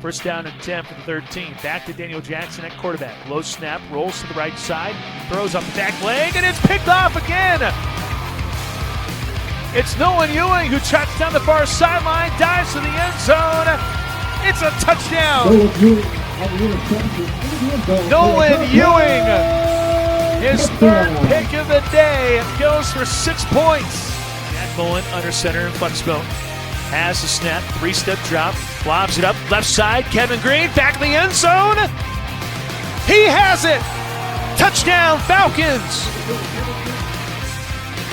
First down and 10 for the 13. Back to Daniel Jackson at quarterback. Low snap, rolls to the right side, throws up the back leg, and it's picked off again. It's Nolan Ewing who trots down the far sideline, dives to the end zone. It's a touchdown. Nolan Ewing, his third pick of the day, goes for 6 points. Jack Mullen under center in flex bone. Has the snap, 3-step drop, lobs it up, left side, Kevin Green, back in the end zone. He has it! Touchdown, Falcons!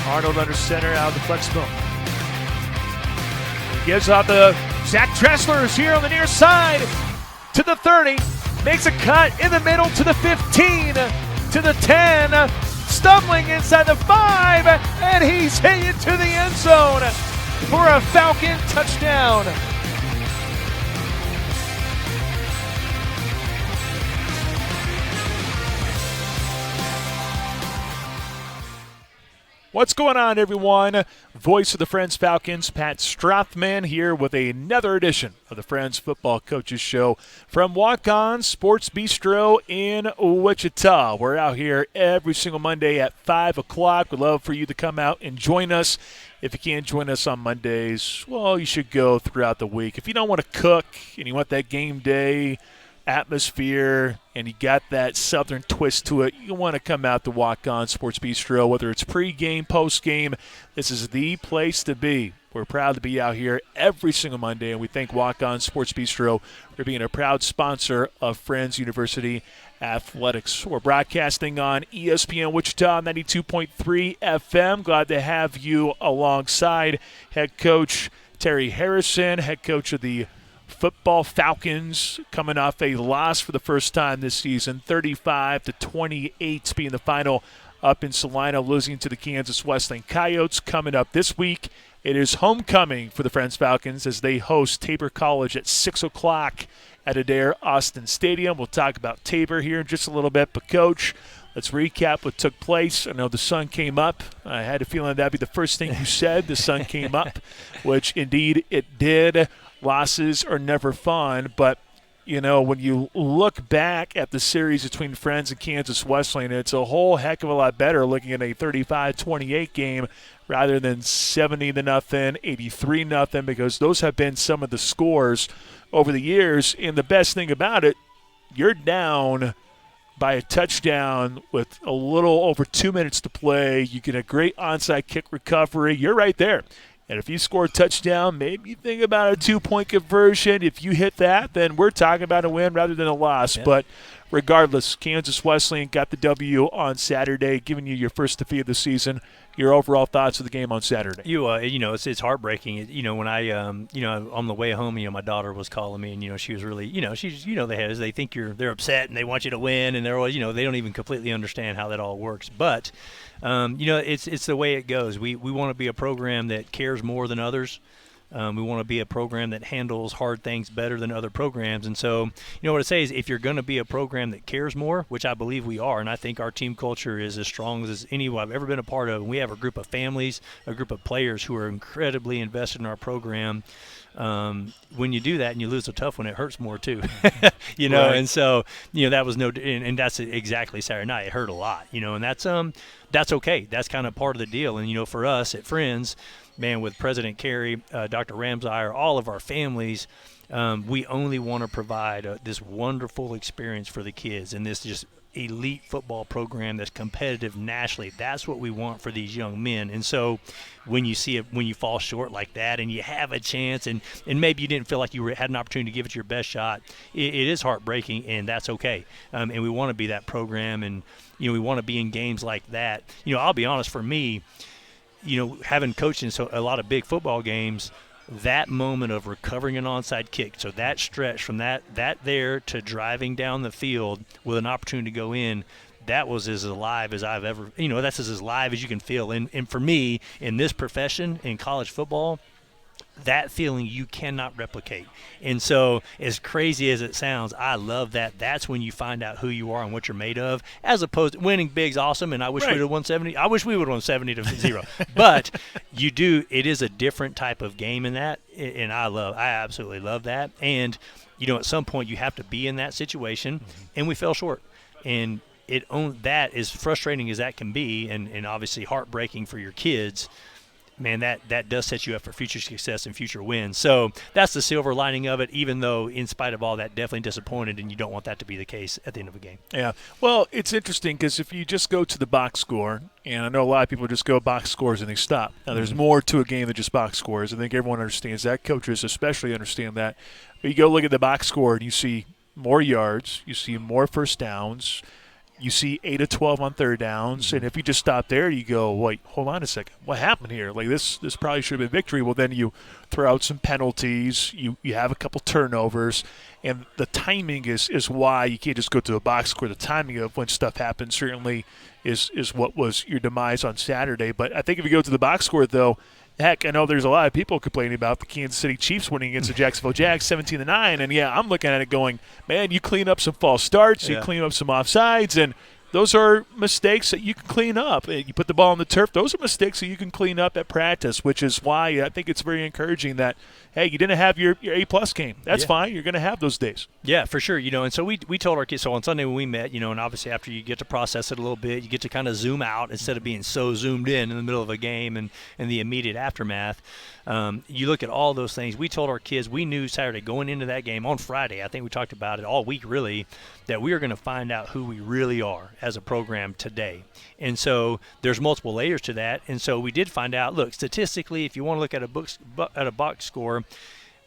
Arnold under center out of the flex bone. Gives out the Zach Dressler is here on the near side to the 30. Makes a cut in the middle to the 15, to the 10. Stumbling inside the 5, and he's hit it to the end zone for a Falcon touchdown. What's going on, everyone? Voice of the Friends Falcons, Pat Strathman here with another edition of the Friends Football Coaches Show from Walk-On Sports Bistreaux in Wichita. We're out here every single Monday at 5 o'clock. We'd love for you to come out and join us. If you can't join us on Mondays, well, you should go throughout the week. If you don't want to cook and you want that game day atmosphere and you got that southern twist to it, you want to come out to Walk-On Sports Bistreaux, whether it's pre-game, post-game, this is the place to be. We're proud to be out here every single Monday, and we thank Walk-On Sports Bistreaux for being a proud sponsor of Friends University Athletics. We're broadcasting on ESPN Wichita 92.3 FM. Glad to have you alongside head coach Terry Harrison, head coach of the Football Falcons, coming off a loss for the first time this season, 35-28 being the final up in Salina, losing to the Kansas Wesleyan Coyotes. Coming up this week, it is homecoming for the Friends Falcons as they host Tabor College at 6 o'clock at Adair Austin Stadium. We'll talk about Tabor here in just a little bit, but Coach, let's recap what took place. I know the sun came up. I had a feeling that'd be the first thing you said. The sun came up, which indeed it did. Losses are never fun, but, you know, when you look back at the series between Friends and Kansas Wesleyan, it's a whole heck of a lot better looking at a 35-28 game rather than 70-0, 83-0, because those have been some of the scores over the years. And the best thing about it, you're down by a touchdown with a little over 2 minutes to play. You get a great onside kick recovery. You're right there. And if you score a touchdown, maybe you think about a 2-point conversion. If you hit that, then we're talking about a win rather than a loss. Yeah. But regardless, Kansas Wesleyan got the W on Saturday, giving you your first defeat of the season. Your overall thoughts of the game on Saturday? It's heartbreaking. When I, on the way home, my daughter was calling me, and she was really, she's, they think they're upset and they want you to win, and they're always, they don't even completely understand how that all works. But, it's the way it goes. We want to be a program that cares more than others. We want to be a program that handles hard things better than other programs. And so, what I say is if you're going to be a program that cares more, which I believe we are, and I think our team culture is as strong as any I've ever been a part of, and we have a group of families, a group of players who are incredibly invested in our program. When you do that and you lose a tough one, it hurts more too, Right. And so, that was and that's exactly Saturday night. It hurt a lot, and that's okay. That's kind of part of the deal. And, for us at Friends, man, with President Carey, Dr. Ramsire, all of our families, we only want to provide this wonderful experience for the kids and this just elite football program that's competitive nationally. That's what we want for these young men. And so when you see it, when you fall short like that and you have a chance and maybe you didn't feel like you had an opportunity to give it your best shot, it is heartbreaking, and that's okay. And we want to be that program, and, we want to be in games like that. I'll be honest, for me, having coached in a lot of big football games, that moment of recovering an onside kick, so that stretch from that there to driving down the field with an opportunity to go in, that was as alive as I've ever, that's as live as you can feel. And for me, in this profession, in college football, that feeling you cannot replicate. And so as crazy as it sounds, I love that. That's when you find out who you are and what you're made of, as opposed to winning big's awesome, and I wish we would have won 70. I wish we would have won 70-0. But it is a different type of game in that, and I absolutely love that. And, at some point you have to be in that situation, and we fell short. And that, as frustrating as that can be, and obviously heartbreaking for your kids, man, that does set you up for future success and future wins. So that's the silver lining of it, even though in spite of all that, definitely disappointed, and you don't want that to be the case at the end of a game. Yeah. Well, it's interesting because if you just go to the box score, and I know a lot of people just go box scores and they stop. Now, there's more to a game than just box scores. I think everyone understands that. Coaches especially understand that. But you go look at the box score and you see more yards, you see more first downs, you see 8 of 12 on third downs, and if you just stop there, you go, wait, hold on a second. What happened here? Like this probably should have been victory. Well, then you throw out some penalties. You have a couple turnovers, and the timing is why you can't just go to a box score. The timing of when stuff happens certainly is what was your demise on Saturday. But I think if you go to the box score, though, heck, I know there's a lot of people complaining about the Kansas City Chiefs winning against the Jacksonville Jags 17-9, and I'm looking at it going, man, you clean up some false starts, you clean up some offsides, and those are mistakes that you can clean up. You put the ball on the turf, those are mistakes that you can clean up at practice, which is why I think it's very encouraging that, hey, you didn't have your A-plus game. That's fine. You're going to have those days. Yeah, for sure. And so we told our kids, so on Sunday when we met, and obviously after you get to process it a little bit, you get to kind of zoom out instead of being so zoomed in the middle of a game and the immediate aftermath. You look at all those things. We told our kids, we knew Saturday going into that game on Friday, I think we talked about it all week really, that we are going to find out who we really are as a program today. And so there's multiple layers to that. And so we did find out, look, statistically, if you want to look at a box score,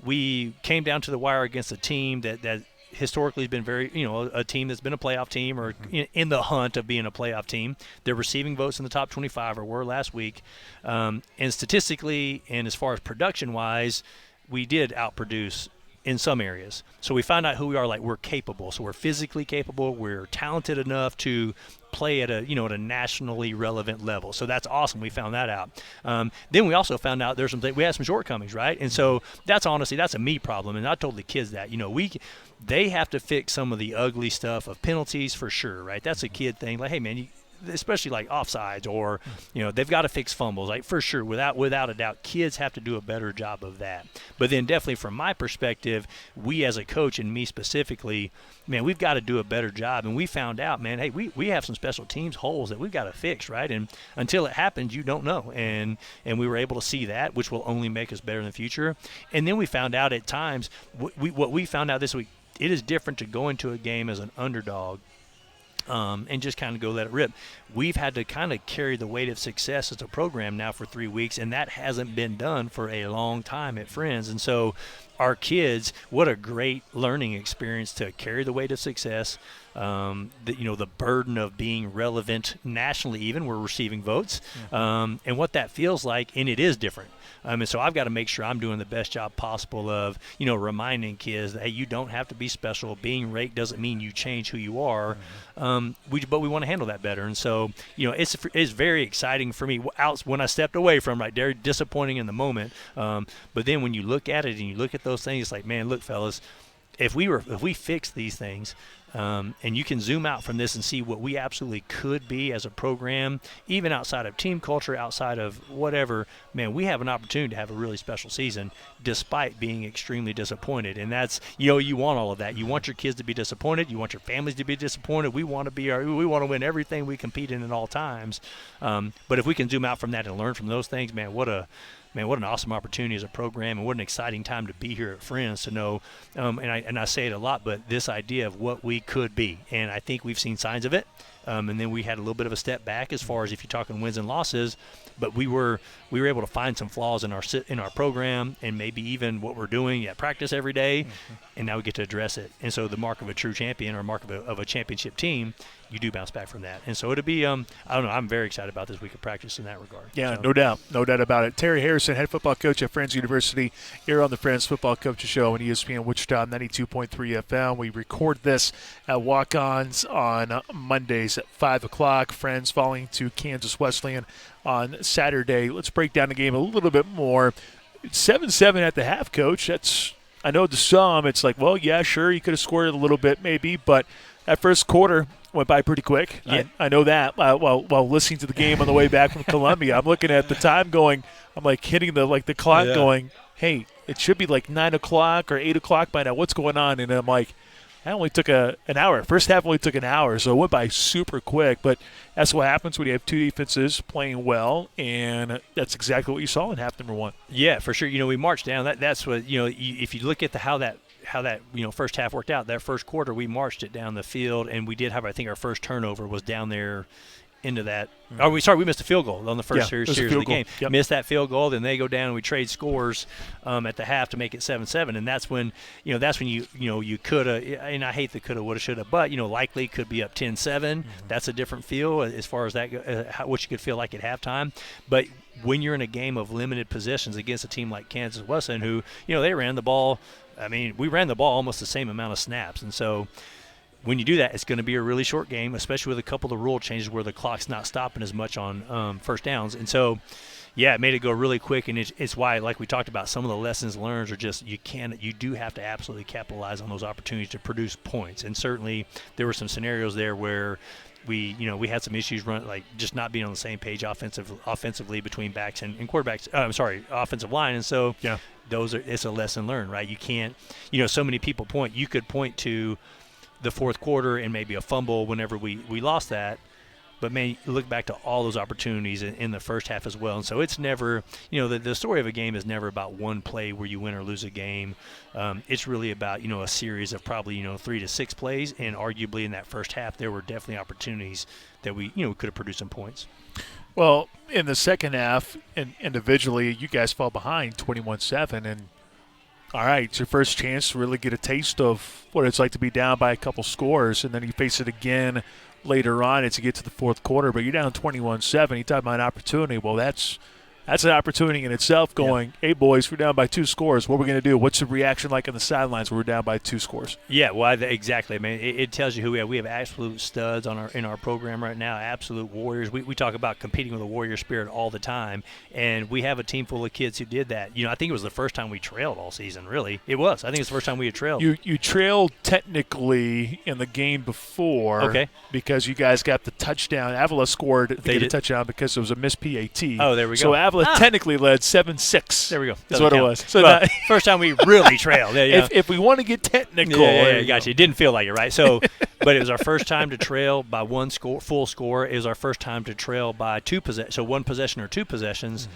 we came down to the wire against a team that historically has been very, a team that's been a playoff team or in the hunt of being a playoff team. They're receiving votes in the top 25 or were last week. And statistically and as far as production-wise, we did outproduce in some areas. So we found out who we are, like we're capable. So we're physically capable. We're talented enough to play at a nationally relevant level. So that's awesome. We found that out. Then we also found out we had some shortcomings, right? And so that's a me problem. And I told the kids that, they have to fix some of the ugly stuff of penalties for sure, right? That's a kid thing. Like, hey man, especially like offsides or, they've got to fix fumbles, like for sure, without a doubt, kids have to do a better job of that. But then definitely from my perspective, we as a coach and me specifically, man, we've got to do a better job. And we found out, man, hey, we have some special teams holes that we've got to fix, right? And until it happens, you don't know. And we were able to see that, which will only make us better in the future. And then we found out at times, what we found out this week, it is different to go into a game as an underdog and just kind of go let it rip. We've had to kind of carry the weight of success as a program now for 3 weeks, and that hasn't been done for a long time at Friends. And so our kids, what a great learning experience to carry the weight of success, the burden of being relevant nationally even. We're receiving votes, and what that feels like, and it is different. And so I've got to make sure I'm doing the best job possible of, reminding kids that, hey, you don't have to be special. Being raked doesn't mean you change who you are. But we want to handle that better. And so, it's very exciting for me when I stepped away from right there, disappointing in the moment. But then when you look at it and you look at those things, it's like, man, look, fellas, if we fix these things, and you can zoom out from this and see what we absolutely could be as a program, even outside of team culture, outside of whatever, man, we have an opportunity to have a really special season despite being extremely disappointed. And that's, you want all of that. You want your kids to be disappointed. You want your families to be disappointed. We want to win everything we compete in at all times. But if we can zoom out from that and learn from those things, man, what an awesome opportunity as a program, and what an exciting time to be here at Friends to know, and I say it a lot, but this idea of what we could be, and I think we've seen signs of it, and then we had a little bit of a step back as far as if you're talking wins and losses, but we were able to find some flaws in our program and maybe even what we're doing at practice every day, and now we get to address it. And so the mark of a true champion or mark of a championship team, you do bounce back from that. And so it'll be, I don't know, I'm very excited about this week of practice in that regard. Yeah, so. No doubt about it. Terry Harrison, head football coach at Friends University, here on the Friends Football Coaches Show on ESPN Wichita 92.3 FM. We record this at Walk-Ons on Mondays at 5 o'clock. Friends falling to Kansas Wesleyan on Saturday. Let's break down the game a little bit more. It's 7-7 at the half, Coach. I know to some it's like, well, yeah, sure, you could have scored a little bit maybe, but that first quarter went by pretty quick. Yeah. I know that. While listening to the game on the way back from Columbia, I'm looking at the time going, I'm like hitting the clock going, hey, it should be like 9 o'clock or 8 o'clock by now. What's going on? And I'm like, that only took an hour. First half only took an hour, so it went by super quick. But that's what happens when you have two defenses playing well, and that's exactly what you saw in half number one. Yeah, for sure. We marched down. That's what if you look at how that first half worked out. That first quarter, we marched it down the field, and we did have, I think, our first turnover was down there into that. We missed a field goal on the first series of the game. Yep. Missed that field goal, then they go down and we trade scores at the half to make it 7-7, and that's when you could have, and I hate the coulda, woulda, shoulda, but likely could be up 10-7. Mm-hmm. That's a different feel as far as that what you could feel like at halftime, but when you're in a game of limited possessions against a team like Kansas Wesleyan, who they ran the ball. I mean, we ran the ball almost the same amount of snaps, and so when you do that, it's going to be a really short game, especially with a couple of the rule changes where the clock's not stopping as much on first downs. And so, yeah, it made it go really quick, and it's why, like we talked about, some of the lessons learned are just you do have to absolutely capitalize on those opportunities to produce points. And certainly there were some scenarios there where we had some issues like just not being on the same page offensively between backs and quarterbacks. Offensive line. And so it's a lesson learned, right? You can't, so many people you could point to the fourth quarter and maybe a fumble whenever we lost that, but man, you look back to all those opportunities in the first half as well. And so it's never, the story of a game is never about one play where you win or lose a game. It's really about, a series of probably, 3 to 6 plays, and arguably in that first half there were definitely opportunities that we, could have produced some points. Well, in the second half, and individually, you guys fall behind 21-7, and all right, it's your first chance to really get a taste of what it's like to be down by a couple scores, and then you face it again later on as you get to the fourth quarter, but you're down 21-7. You talk about an opportunity. Well, that's an opportunity in itself going, hey, boys, we're down by 2 scores. What are we going to do? What's the reaction like on the sidelines when we're down by 2 scores? Yeah, well, exactly. I mean, it tells you who we have. We have absolute studs in our program right now, absolute warriors. We talk about competing with a warrior spirit all the time, and we have a team full of kids who did that. I think it was the first time we trailed all season, really. It was. I think it's the first time we had trailed. You trailed technically in the game before because you guys got the touchdown. Avila scored to get a touchdown because it was a missed PAT. Oh, there we go. So Avila technically led 7-6. There we go. That's what it was. So first time we really trailed. Yeah. If we want to get technical. Yeah, gotcha. It didn't feel like it, right? So, but it was our first time to trail by one full score. It was our first time to trail by 2 possessions, so 1 possession or 2 possessions.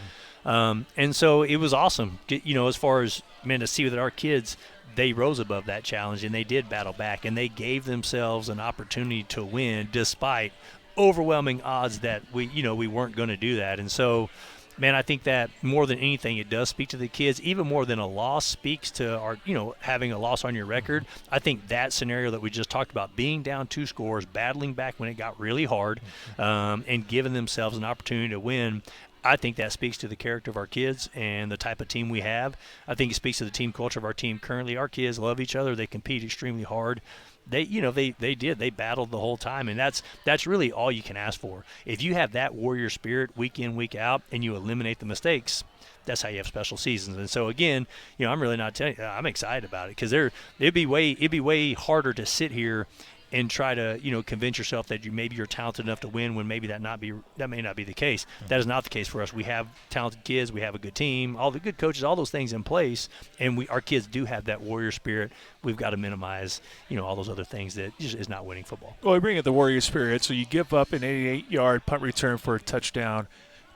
Mm-hmm. And so it was awesome, as far as, to see that our kids, they rose above that challenge, and they did battle back, and they gave themselves an opportunity to win despite overwhelming odds that we weren't going to do that. And so, man, I think that more than anything, it does speak to the kids. Even more than a loss speaks to our, having a loss on your record. I think that scenario that we just talked about, being down 2 scores, battling back when it got really hard, and giving themselves an opportunity to win, I think that speaks to the character of our kids and the type of team we have. I think it speaks to the team culture of our team currently. Our kids love each other. They compete extremely hard. They battled the whole time, and that's really all you can ask for. If you have that warrior spirit week in, week out, and you eliminate the mistakes, that's how you have special seasons. And so again, I'm really not telling you, I'm excited about it, because it'd be way harder to sit here and try to convince yourself that you're talented enough to win when maybe that may not be the case. That is not the case for us. We have talented kids, we have a good team, all the good coaches, all those things in place, and our kids do have that warrior spirit. We've got to minimize all those other things that just is not winning football. Well, we bring in the warrior spirit, so you give up an 88-yard punt return for a touchdown,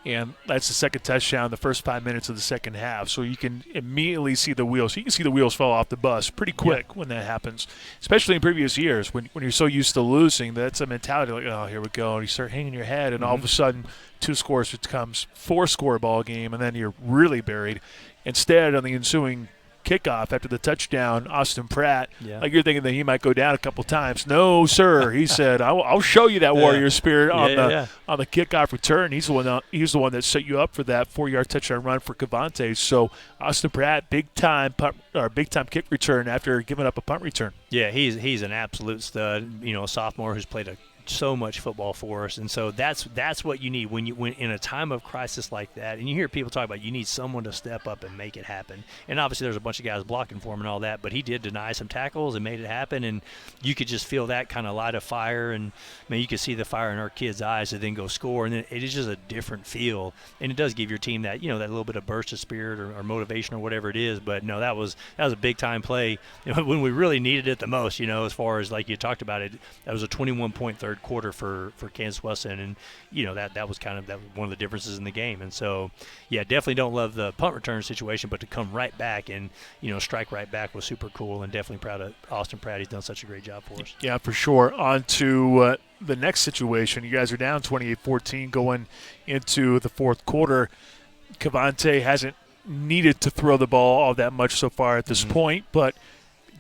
and that's the second touchdown in the first 5 minutes of the second half. So you can immediately see the wheels. You can see the wheels fall off the bus pretty quick when that happens, especially in previous years when you're so used to losing. That's a mentality like, oh, here we go. And you start hanging your head, and all of a sudden 2 scores becomes 4-score ball game, and then you're really buried. Instead, on the ensuing kickoff after the touchdown, Austin Pratt, like you're thinking that he might go down a couple times. No, sir. He said, "I'll show you that warrior spirit on the kickoff return." He's the one that set you up for that 4-yard touchdown run for Cavante. So Austin Pratt, big time kick return after giving up a punt return. Yeah, he's an absolute stud. A sophomore who's played a so much football for us, and so that's what you need when in a time of crisis like that. And you hear people talk about you need someone to step up and make it happen. And obviously there's a bunch of guys blocking for him and all that, but he did deny some tackles and made it happen. And you could just feel that kind of light of fire, and you could see the fire in our kids' eyes to then go score. And then it is just a different feel, and it does give your team that that little bit of burst of spirit or motivation or whatever it is. But no, that was a big time play when we really needed it the most. As far as like you talked about it, that was a 21-point third quarter for Kansas Weston, and that was kind of one of the differences in the game. And so definitely don't love the punt return situation, but to come right back and strike right back was super cool, and definitely proud of Austin Pratt. He's done such a great job for us. Yeah, for sure. On to the next situation. You guys are down 28-14 going into the fourth quarter. Cavante hasn't needed to throw the ball all that much so far at this point, but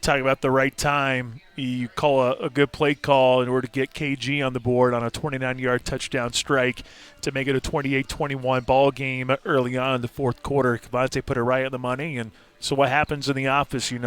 talking about the right time, you call a good play call in order to get KG on the board on a 29-yard touchdown strike to make it a 28-21 ball game early on in the fourth quarter. Cavante put it right on the money, and so what happens in the office, you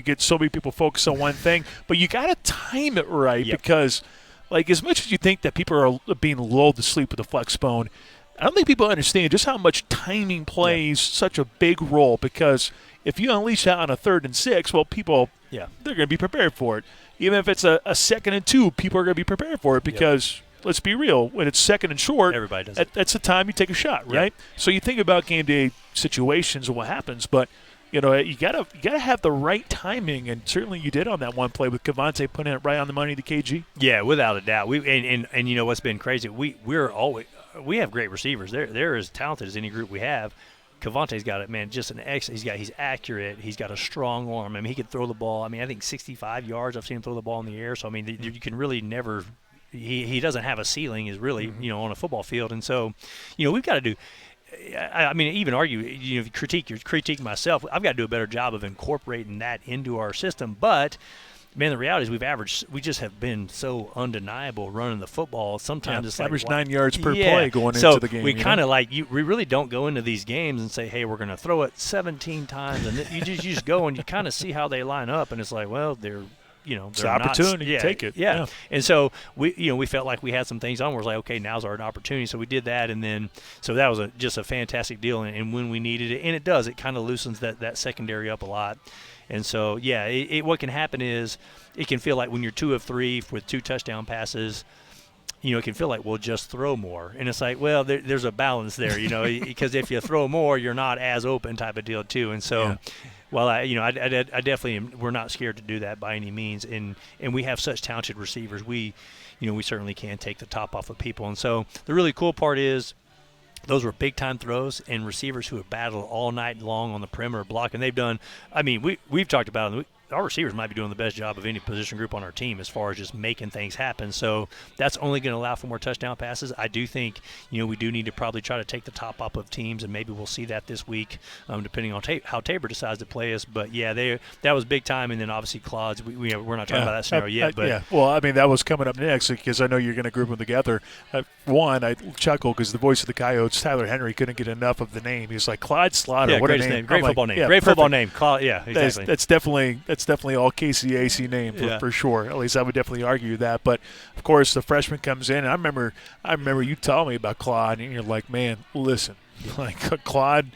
get so many people focused on one thing, but you got to time it right because, like, as much as you think that people are being lulled to sleep with a flex bone, I don't think people understand just how much timing plays such a big role, because if you unleash that on a 3rd and 6, well, people, they're going to be prepared for it. Even if it's a 2nd and 2, people are going to be prepared for it because, let's be real, when it's 2nd and short, everybody does it. That's the time you take a shot, right? So you think about game day situations and what happens, but you gotta have the right timing, and certainly you did on that one play with Cavante putting it right on the money to KG. Yeah, without a doubt. And what's been crazy, we have great receivers. They're as talented as any group we have. Cavante's got it, man. Just an he's accurate. He's got a strong arm. I mean, he can throw the ball. I mean, I think 65 yards. I've seen him throw the ball in the air. So I mean, you can really never. He doesn't have a ceiling. Is really on a football field, and so we've got to do. I mean, even argue. Critique myself. I've got to do a better job of incorporating that into our system, but. Man, the reality is we just have been so undeniable running the football. Sometimes it's average like 9 yards per play going into the game. We kind of we really don't go into these games and say, hey, we're going to throw it 17 times, and you just go and you kind of see how they line up, and it's like, well, they're it's an opportunity to take it. Yeah. And so we felt like we had some things on. We're like, okay, now's our opportunity. So we did that, and then so that was just a fantastic deal. And when we needed it, and it does, it kind of loosens that secondary up a lot. And so, what can happen is it can feel like when you're 2 of 3 with 2 touchdown passes, it can feel like we'll just throw more. And it's like, well, there's a balance there, because if you throw more, you're not as open type of deal too. And so, I definitely we're not scared to do that by any means. And we have such talented receivers. We certainly can take the top off of people. And so the really cool part is, those were big-time throws, and receivers who have battled all night long on the perimeter block. And they've done – I mean, we've talked about it. Our receivers might be doing the best job of any position group on our team as far as just making things happen. So that's only going to allow for more touchdown passes. I do think, we do need to probably try to take the top off of teams, and maybe we'll see that this week, depending on how Tabor decides to play us. But, that was big time. And then, obviously, Clods, we're not talking about that scenario yet. But Well, I mean, that was coming up next because I know you're going to group them together. One, I chuckle because the voice of the Coyotes, Tyler Henry, couldn't get enough of the name. He was like, Clyde Slaughter. Yeah, what a name. Great football name. Great perfect. Football name. Exactly. That's definitely all KCAC name for sure. At least I would definitely argue that. But of course, the freshman comes in, and I remember you telling me about Claude, and you're like, man, listen, like Claude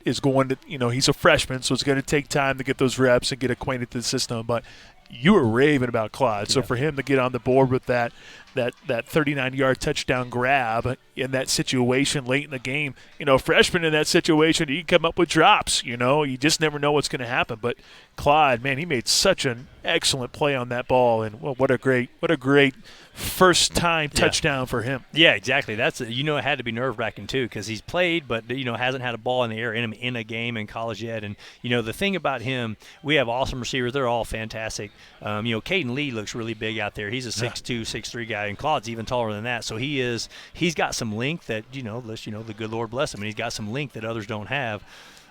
is going to, he's a freshman, so it's going to take time to get those reps and get acquainted to the system. But you were raving about Claude, so for him to get on the board with that 39-yard touchdown grab in that situation late in the game, freshman in that situation, he can come up with drops. You just never know what's going to happen. But Claude, man, he made such an excellent play on that ball, and what a great first-time touchdown for him. Yeah, exactly. That's it had to be nerve-wracking too, because he's played, but hasn't had a ball in the air in a game in college yet. And the thing about him, we have awesome receivers. They're all fantastic. Caden Lee looks really big out there. He's a 6'2", 6'3" guy, and Claude's even taller than that. So he's got some length that the good Lord bless him, and he's got some length that others don't have.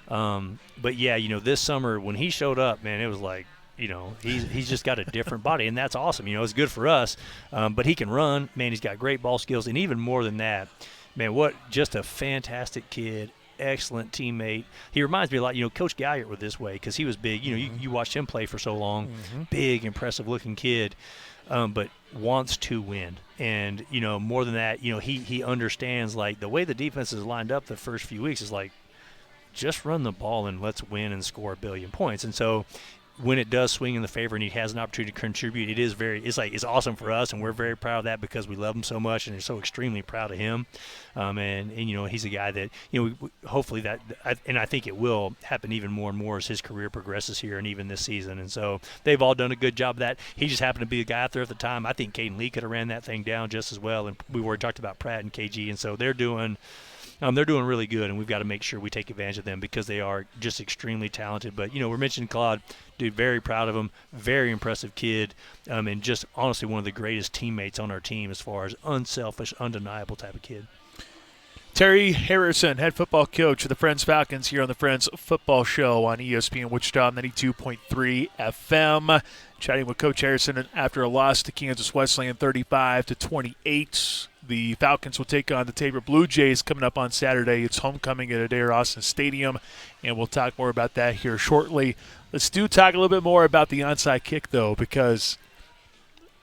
But this summer when he showed up, man, it was like, he's just got a different body, and that's awesome. It's good for us. But he can run, man. He's got great ball skills, and even more than that, man, just a fantastic kid. excellent teammate. He reminds me a lot, Coach Galliard was this way because he was big. You watched him play for so long. Big, impressive-looking kid, but wants to win. And, more than that, he understands, like, the way the defense is lined up the first few weeks is like, just run the ball and let's win and score a billion points. And so when it does swing in the favor and he has an opportunity to contribute, it's awesome for us, and we're very proud of that because we love him so much and are so extremely proud of him. And he's a guy that, hopefully that, and I think it will happen even more and more as his career progresses here and even this season. And so they've all done a good job of that. He just happened to be a guy out there at the time. I think Caden Lee could have ran that thing down just as well. And we already talked about Pratt and KG, and so they're doing really good, and we've got to make sure we take advantage of them because they are just extremely talented. But, we're mentioning Claude. Dude, very proud of him. Very impressive kid, and just honestly one of the greatest teammates on our team as far as unselfish, undeniable type of kid. Terry Harrison, head football coach of the Friends Falcons here on the Friends Football Show on ESPN Wichita 92.3 FM. Chatting with Coach Harrison after a loss to Kansas Wesleyan 35-28. The Falcons will take on the Tabor Blue Jays coming up on Saturday. It's homecoming at Adair Austin Stadium, and we'll talk more about that here shortly. Let's talk a little bit more about the onside kick, though, because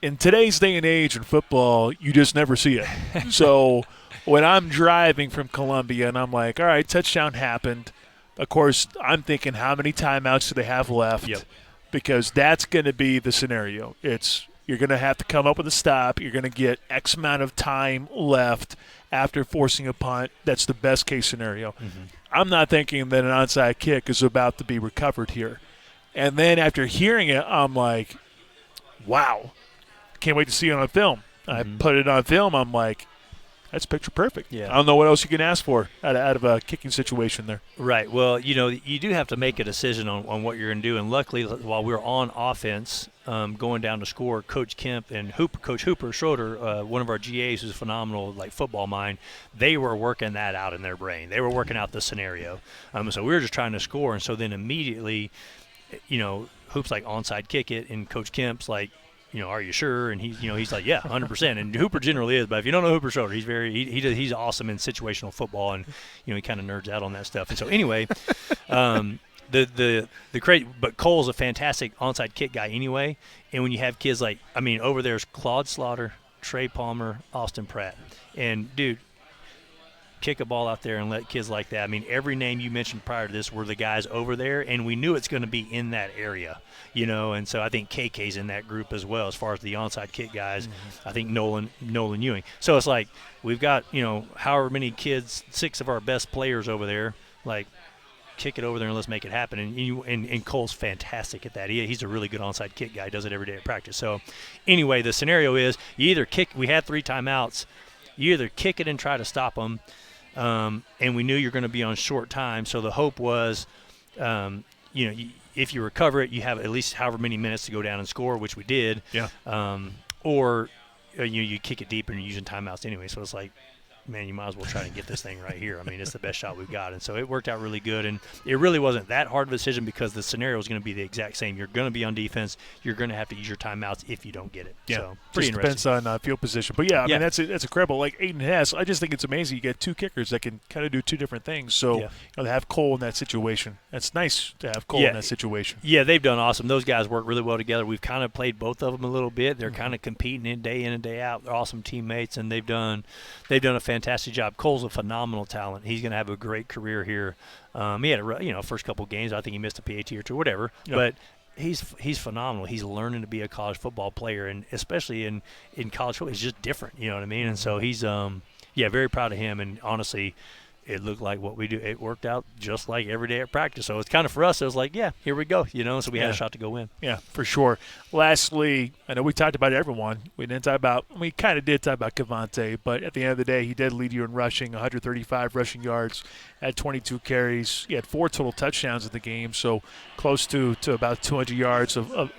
in today's day and age in football, you just never see it. So when I'm driving from Columbia and I'm like, all right, touchdown happened, of course, I'm thinking how many timeouts do they have left? Yep. Because that's going to be the scenario. You're going to have to come up with a stop. You're going to get X amount of time left after forcing a punt. That's the best case scenario. Mm-hmm. I'm not thinking that an onside kick is about to be recovered here. And then after hearing it, I'm like, wow, can't wait to see it on film. Mm-hmm. I put it on film. I'm like, that's picture perfect. Yeah. I don't know what else you can ask for out of a kicking situation there. Right. Well, you do have to make a decision on what you're going to do. And luckily, while we were on offense, going down to score, Coach Kemp and Coach Hooper Schroeder, one of our GAs who's a phenomenal football mind, they were working that out in their brain. They were working out the scenario. So we were just trying to score. And so then immediately, Hoop's like onside kick it, and Coach Kemp's like, are you sure? And he's like, yeah, 100%. And Hooper generally is, but if you don't know Hooper Schroeder, he's awesome in situational football, and he kind of nerds out on that stuff. And so anyway, but Cole's a fantastic onside kick guy anyway. And when you have kids over there's Claude Slaughter, Trey Palmer, Austin Pratt, and dude, kick a ball out there and let kids like that. I mean, every name you mentioned prior to this were the guys over there, and we knew it's going to be in that area, and so I think KK's in that group as well as far as the onside kick guys. Mm-hmm. I think Nolan Ewing. So it's like we've got, however many kids, 6 of our best players over there, kick it over there and let's make it happen. And Cole's fantastic at that. He's a really good onside kick guy. He does it every day at practice. So anyway, the scenario is you either kick – we had 3 timeouts. You either kick it and try to stop them, and we knew you're going to be on short time. So the hope was, if you recover it, you have at least however many minutes to go down and score, which we did. Yeah. Or you kick it deep and you're using timeouts anyway. So it's like, man, you might as well try to get this thing right here. I mean, it's the best shot we've got. And so it worked out really good. And it really wasn't that hard of a decision because the scenario is going to be the exact same. You're going to be on defense. You're going to have to use your timeouts if you don't get it. Yeah. So pretty just depends on field position. But, I mean, that's incredible. Like Aiden Hess, I just think it's amazing. You get 2 kickers that can kind of do 2 different things. So to have Cole in that situation, that's nice to have Cole in that situation. Yeah, they've done awesome. Those guys work really well together. We've kind of played both of them a little bit. They're kind of competing in and day out. They're awesome teammates, and they've done a fantastic job. Cole's a phenomenal talent. He's going to have a great career here. He had a first couple games. I think he missed a PAT or 2, whatever. Yep. But he's phenomenal. He's learning to be a college football player, and especially in college football, he's just different. You know what I mean? And so he's very proud of him. And honestly, it looked like what we do. It worked out just like every day at practice. So it's kind of for us. It was like, here we go. So we had a shot to go win. Yeah, for sure. Lastly, I know we talked about everyone. We kind of did talk about Cavante, but at the end of the day, he did lead you in rushing, 135 rushing yards, had 22 carries. He had 4 total touchdowns in the game, so close to about 200 yards of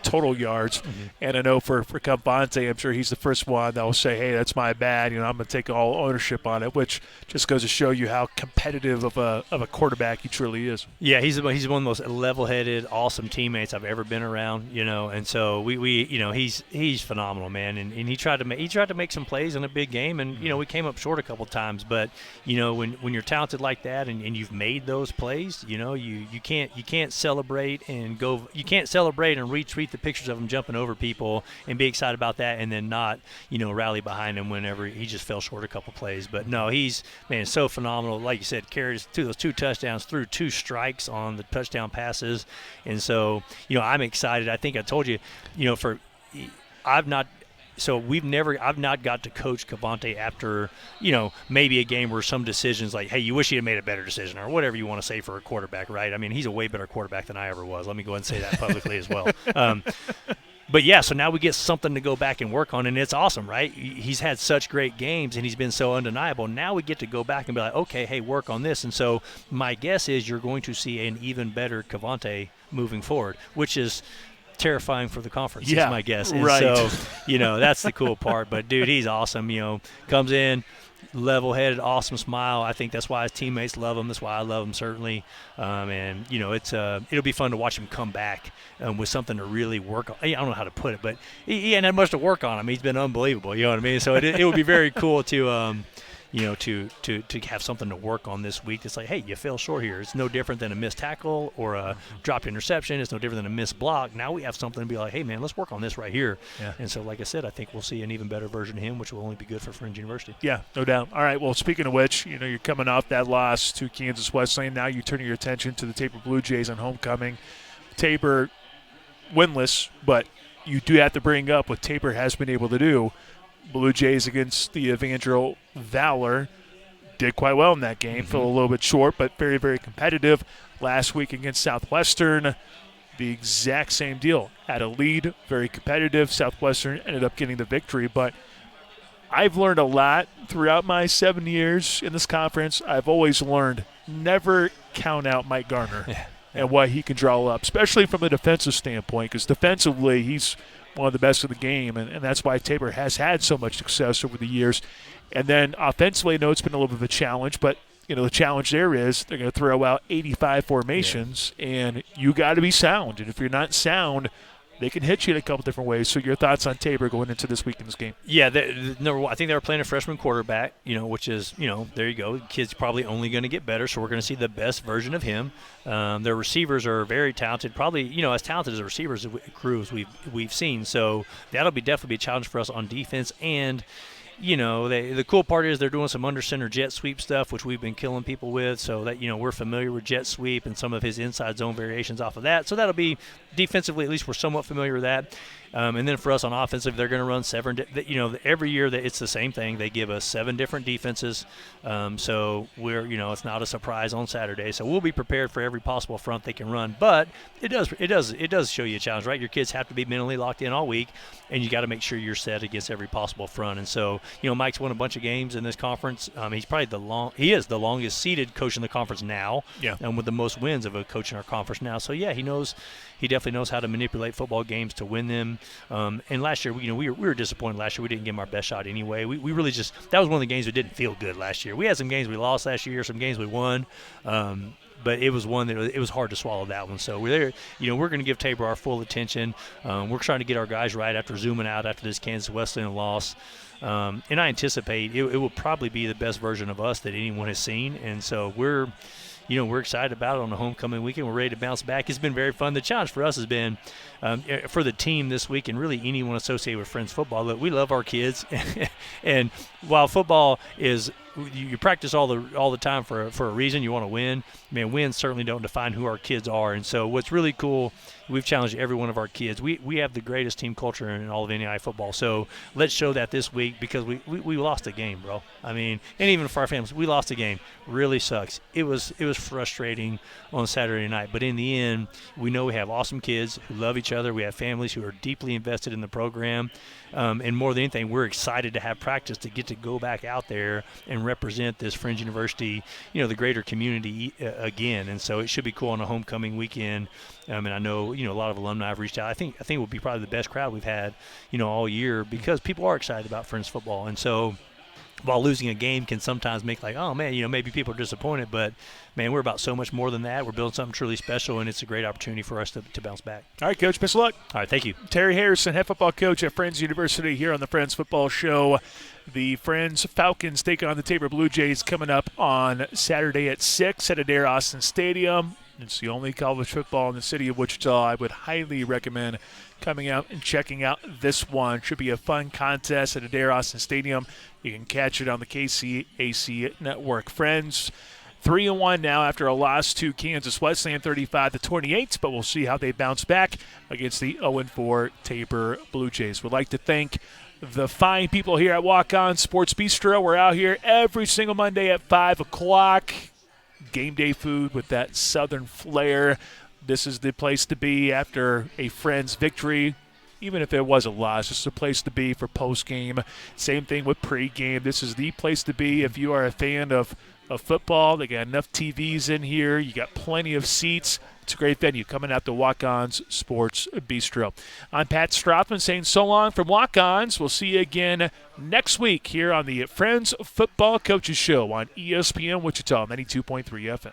total yards. Mm-hmm. And I know for Cavante, I'm sure he's the first one that will say, hey, that's my bad. I'm going to take all ownership on it, which just goes to show you how competitive of a quarterback he truly is. Yeah, he's one of the most level-headed, awesome teammates I've ever been around. And so we he's phenomenal, man. And he tried to make some plays in a big game, and we came up short a couple times. But when you're talented like that and you've made those plays, you can't celebrate and retweet the pictures of him jumping over people and be excited about that, and then not rally behind him whenever he just fell short a couple plays. But no, he's so phenomenal. Like you said, carries those 2 touchdowns, threw 2 strikes on the touchdown passes, and so I'm excited. I think I told you, I've not got to coach Cavante after maybe a game where some decisions like, hey, you wish you had made a better decision, or whatever you want to say for a quarterback, right? I mean, he's a way better quarterback than I ever was. Let me go ahead and say that publicly as well. But yeah, so now we get something to go back and work on, and it's awesome, right? He's had such great games, and he's been so undeniable. Now we get to go back and be like, okay, hey, work on this. And so my guess is you're going to see an even better Cavante moving forward, which is terrifying for the conference, is my guess. And right. So, that's the cool part. But, dude, he's awesome. Comes in, level-headed, awesome smile. I think that's why his teammates love him. That's why I love him, certainly. And it'll be fun to watch him come back with something to really work on. I don't know how to put it, but he hadn't had much to work on. I mean, he's been unbelievable. You know what I mean? So it would be very cool to to have something to work on this week. It's like, hey, you fell short here. It's no different than a missed tackle or a dropped interception. It's no different than a missed block. Now we have something to be like, hey, man, let's work on this right here. Yeah. And so, like I said, I think we'll see an even better version of him, which will only be good for Fringe University. Yeah, no doubt. All right, well, speaking of which, you're coming off that loss to Kansas Wesleyan. Now you turn your attention to the Tabor Blue Jays on homecoming. Tabor winless, but you do have to bring up what Tabor has been able to do. Blue Jays against the Evangel Valor did quite well in that game. Fell a little bit short, but very, very competitive. Last week against Southwestern, the exact same deal. Had a lead, very competitive. Southwestern ended up getting the victory, but I've learned a lot throughout my 7 years in this conference. I've always learned never count out Mike Garner and what he can draw up, especially from a defensive standpoint, because defensively he's one of the best of the game, and that's why Tabor has had so much success over the years. And then offensively, I know it's been a little bit of a challenge, but the challenge there is they're going to throw out 85 formations, and you got to be sound. And if you're not sound, they can hit you in a couple different ways. So your thoughts on Tabor going into this weekend's game? Yeah, number one, I think they were playing a freshman quarterback, which is, there you go. The kid's probably only going to get better, so we're going to see the best version of him. Their receivers are very talented, probably, as talented as the receivers crews we've seen. So that'll definitely be a challenge for us on defense. And the cool part is they're doing some under center jet sweep stuff, which we've been killing people with. So that we're familiar with jet sweep and some of his inside zone variations off of that. So that'll be defensively, at least we're somewhat familiar with that. And then for us on offensive, they're going to run 7. Every year that it's the same thing. They give us 7 different defenses. So we're it's not a surprise on Saturday. So we'll be prepared for every possible front they can run. But it does show you a challenge, right? Your kids have to be mentally locked in all week, and you got to make sure you're set against every possible front. And so Mike's won a bunch of games in this conference. He's probably he is the longest seeded coach in the conference now. Yeah. And with the most wins of a coach in our conference now. So yeah, he definitely knows how to manipulate football games to win them. And last year, we were disappointed last year. We didn't give him our best shot anyway. We really that was one of the games that didn't feel good last year. We had some games we lost last year, some games we won. But it was one that it was hard to swallow that one. So we're going to give Tabor our full attention. We're trying to get our guys right after zooming out after this Kansas Wesleyan loss. And I anticipate it will probably be the best version of us that anyone has seen. And so we're excited about it on the homecoming weekend. We're ready to bounce back. It's been very fun. The challenge for us has been for the team this week, and really anyone associated with Friends football, that we love our kids. And while football is you practice all the time for a reason, you want to win. Man, wins certainly don't define who our kids are. And so what's really cool, we've challenged every one of our kids. We have the greatest team culture in all of NAIA football. So let's show that this week, because we lost a game, bro. I mean, and even for our families, we lost a game. Really sucks. It was frustrating on Saturday night. But in the end, we know we have awesome kids who love each other. We have families who are deeply invested in the program. And more than anything, we're excited to have practice to get to go back out there and represent this Fringe University, the greater community again. And so it should be cool on a homecoming weekend. And I know, a lot of alumni have reached out. I think it will be probably the best crowd we've had, all year, because people are excited about Friends football. And so while losing a game can sometimes make like, oh man, maybe people are disappointed, but man, we're about so much more than that. We're building something truly special, and it's a great opportunity for us to bounce back. All right, Coach, best of luck. All right, thank you. Terry Harrison, head football coach at Friends University, here on the Friends Football Show. The Friends Falcons take on the Tabor Blue Jays coming up on Saturday at 6 at Adair Austin Stadium. It's the only college football in the city of Wichita. I would highly recommend coming out and checking out this one. Should be a fun contest at Adair Austin Stadium. You can catch it on the KCAC network. Friends 3-1 now after a loss to Kansas Wesleyan 35-28, but we'll see how they bounce back against the 0-4 Tabor Blue Jays. We'd like to thank the fine people here at Walk-On Sports Bistreaux. We're out here every single Monday at 5 o'clock. Game day food with that southern flair. This is the place to be after a Friends victory. Even if it was a loss, this is a place to be for post-game. Same thing with pre-game. This is the place to be if you are a fan of football. They got enough TVs in here. You got plenty of seats. It's a great venue coming out to Walk-On's Sports Bistreaux. I'm Pat Strathman saying so long from Walk-Ons. We'll see you again next week here on the Friends Football Coaches Show on ESPN Wichita 92.3 FM.